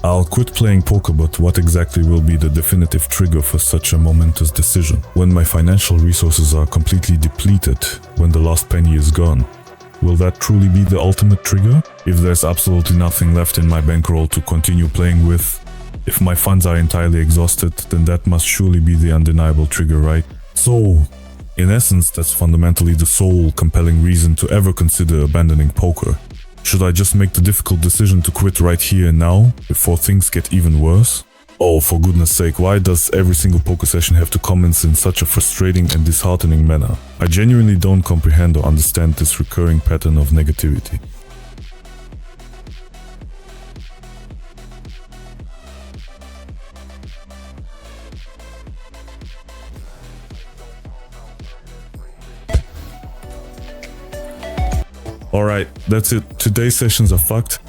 I'll quit playing poker, but what exactly will be the definitive trigger for such a momentous decision? When my financial resources are completely depleted, when the last penny is gone, will that truly be the ultimate trigger? If there's absolutely nothing left in my bankroll to continue playing with, if my funds are entirely exhausted, then that must surely be the undeniable trigger, right? So, in essence, that's fundamentally the sole compelling reason to ever consider abandoning poker. Should I just make the difficult decision to quit right here and now, before things get even worse? Oh, for goodness sake, why does every single poker session have to commence in such a frustrating and disheartening manner? I genuinely don't comprehend or understand this recurring pattern of negativity. Alright, that's it. Today's sessions are fucked.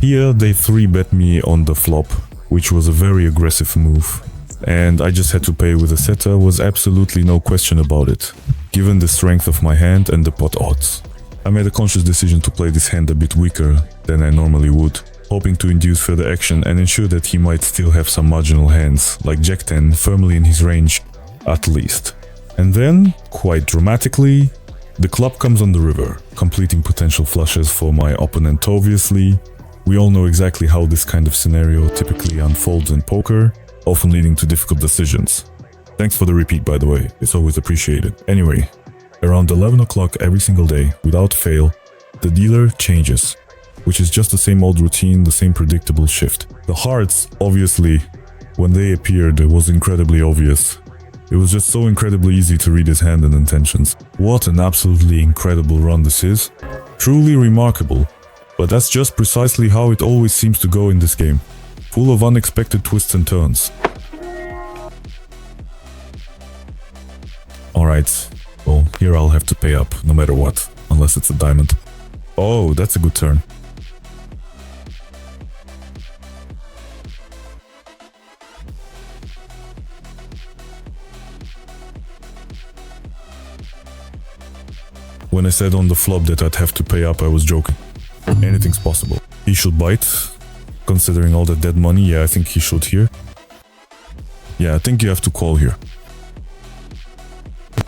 Here they 3-bet me on the flop, which was a very aggressive move. And I just had to pay with a setter, was absolutely no question about it, given the strength of my hand and the pot odds. I made a conscious decision to play this hand a bit weaker than I normally would, hoping to induce further action and ensure that he might still have some marginal hands, like Jack 10, firmly in his range, at least. And then, quite dramatically, the club comes on the river, completing potential flushes for my opponent obviously. We all know exactly how this kind of scenario typically unfolds in poker, often leading to difficult decisions. Thanks for the repeat, by the way, it's always appreciated. Anyway, around 11 o'clock every single day, without fail, the dealer changes, which is just the same old routine, the same predictable shift. The hearts, obviously, when they appeared, it was incredibly obvious. It was just so incredibly easy to read his hand and intentions. What an absolutely incredible run this is. Truly remarkable. But that's just precisely how it always seems to go in this game. Full of unexpected twists and turns. Alright, well, here I'll have to pay up, no matter what, unless it's a diamond. Oh, that's a good turn. When I said on the flop that I'd have to pay up, I was joking. Anything's possible. He should bite. Considering all the dead money, yeah, I think he should here. Yeah, I think you have to call here.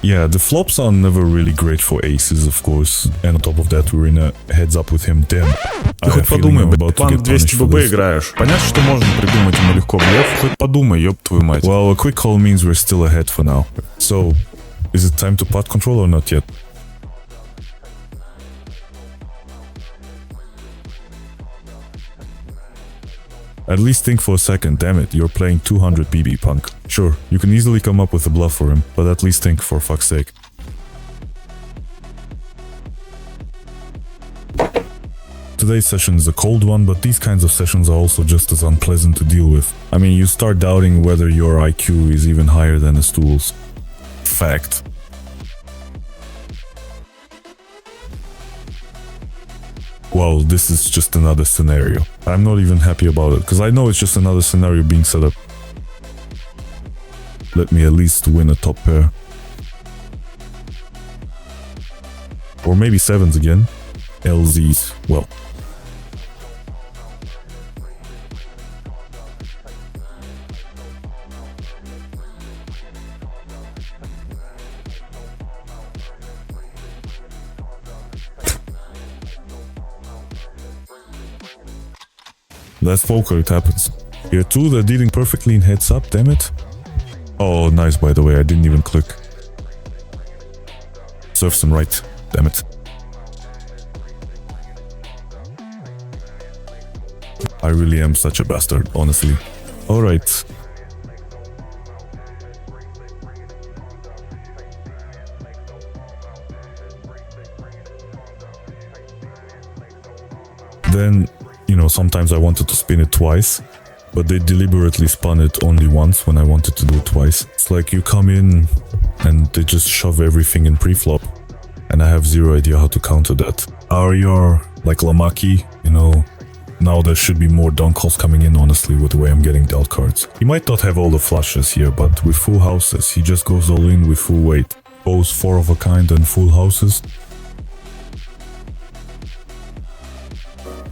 Yeah, the flops are never really great for aces, of course. And on top of that, we're in a heads up with him. Damn. Ты хоть подумай, план 200 ББ играешь. Понятно, что можно придумать ему легко, блеф. Хоть подумай, ёб твою мать. Well, a quick call means we're still ahead for now. So, is it time to pot control or not yet? At least think for a second, damn it, you're playing 200 BB, punk. Sure, you can easily come up with a bluff for him, but at least think, for fuck's sake. Today's session is a cold one, but these kinds of sessions are also just as unpleasant to deal with. I mean, you start doubting whether your IQ is even higher than a stool's. Fact. Well, this is just another scenario. I'm not even happy about it, because I know it's just another scenario being set up. Let me at least win a top pair. Or maybe sevens again. LZs, well. That's poker, it happens. Here too, they're dealing perfectly in heads up, damn it. Oh, nice, by the way, I didn't even click. Serves them right, damn it. I really am such a bastard, honestly. Alright. Then, you know, sometimes I wanted to spin it twice, but they deliberately spun it only once when I wanted to do it twice. It's like you come in and they just shove everything in pre-flop, and I have zero idea how to counter that. Are your, like Lamaki, you know, now there should be more down calls coming in, honestly, with the way I'm getting dealt cards. He might not have all the flushes here, but with full houses, he just goes all in with full weight. Both 4 of a kind and full houses.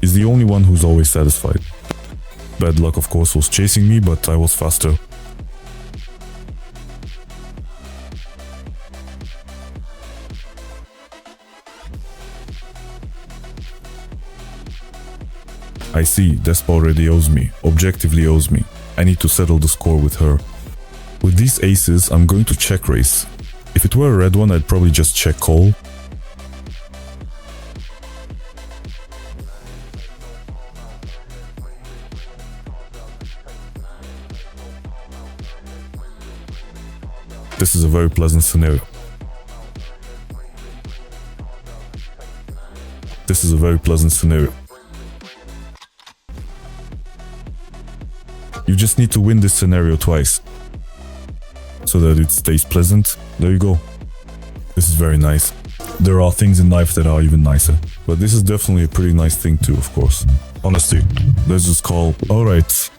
Is the only one who's always satisfied. Bad luck, of course, was chasing me, but I was faster. I see, Despa already owes me, objectively owes me. I need to settle the score with her. With these aces, I'm going to check raise. If it were a red one, I'd probably just check call. This is a very pleasant scenario. This is a very pleasant scenario. You just need to win this scenario twice, so that it stays pleasant. There you go. This is very nice. There are things in life that are even nicer, but this is definitely a pretty nice thing too, of course. Honestly, let's just call. Alright.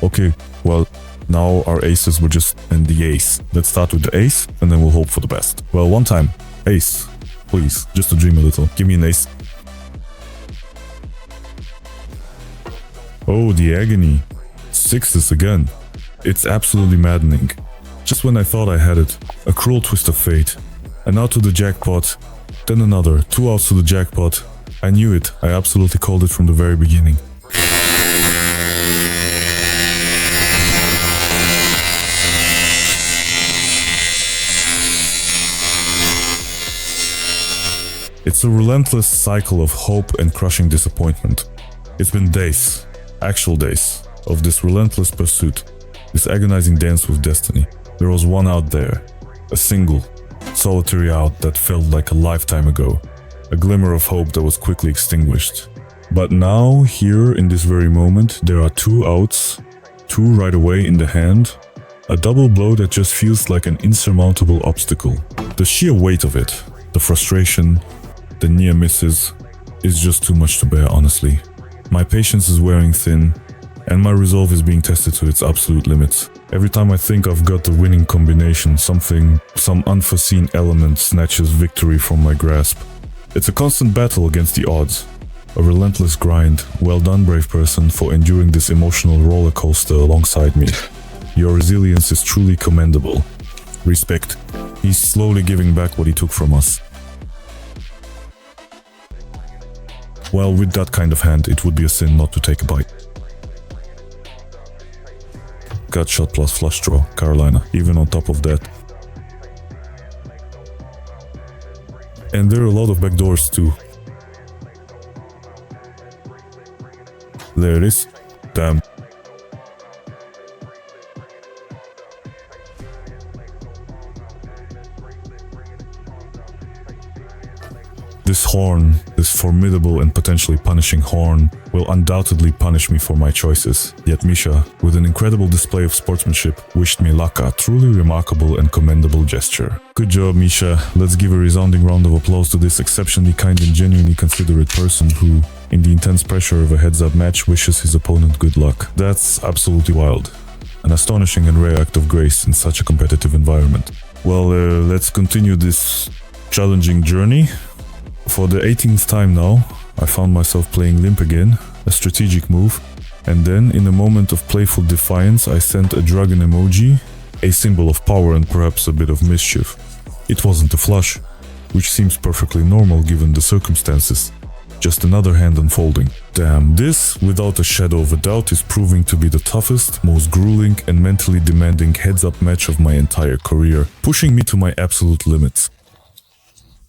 Okay, well, now our aces were just and the ace. Let's start with the ace, and then we'll hope for the best. Well, one time. Ace. Please, just to dream a little. Give me an ace. Oh, the agony. Sixes again. It's absolutely maddening. Just when I thought I had it, a cruel twist of fate. And now to the jackpot, then another, 2 outs to the jackpot. I knew it, I absolutely called it from the very beginning. It's a relentless cycle of hope and crushing disappointment. It's been days, actual days, of this relentless pursuit, this agonizing dance with destiny. There was one out there, a single, solitary out that felt like a lifetime ago, a glimmer of hope that was quickly extinguished. But now, here in this very moment, there are 2 outs, 2 right away in the hand, a double blow that just feels like an insurmountable obstacle. The sheer weight of it, the frustration, the near misses, is just too much to bear, honestly. My patience is wearing thin, and my resolve is being tested to its absolute limits. Every time I think I've got the winning combination, some unforeseen element snatches victory from my grasp. It's a constant battle against the odds, a relentless grind. Well done, brave person, for enduring this emotional roller coaster alongside me. Your resilience is truly commendable. Respect. He's slowly giving back what he took from us. Well, with that kind of hand, it would be a sin not to take a bite. Gut shot plus flush draw, Carolina, even on top of that. And there are a lot of backdoors too. There it is. Damn. This horn, this formidable and potentially punishing horn, will undoubtedly punish me for my choices. Yet Misha, with an incredible display of sportsmanship, wished me luck, a truly remarkable and commendable gesture. Good job, Misha. Let's give a resounding round of applause to this exceptionally kind and genuinely considerate person who, in the intense pressure of a heads-up match, wishes his opponent good luck. That's absolutely wild. An astonishing and rare act of grace in such a competitive environment. Well, let's continue this challenging journey. For the 18th time now, I found myself playing limp again, a strategic move, and then, in a moment of playful defiance, I sent a dragon emoji, a symbol of power and perhaps a bit of mischief. It wasn't a flush, which seems perfectly normal given the circumstances. Just another hand unfolding. Damn, this, without a shadow of a doubt, is proving to be the toughest, most grueling and mentally demanding heads-up match of my entire career, pushing me to my absolute limits.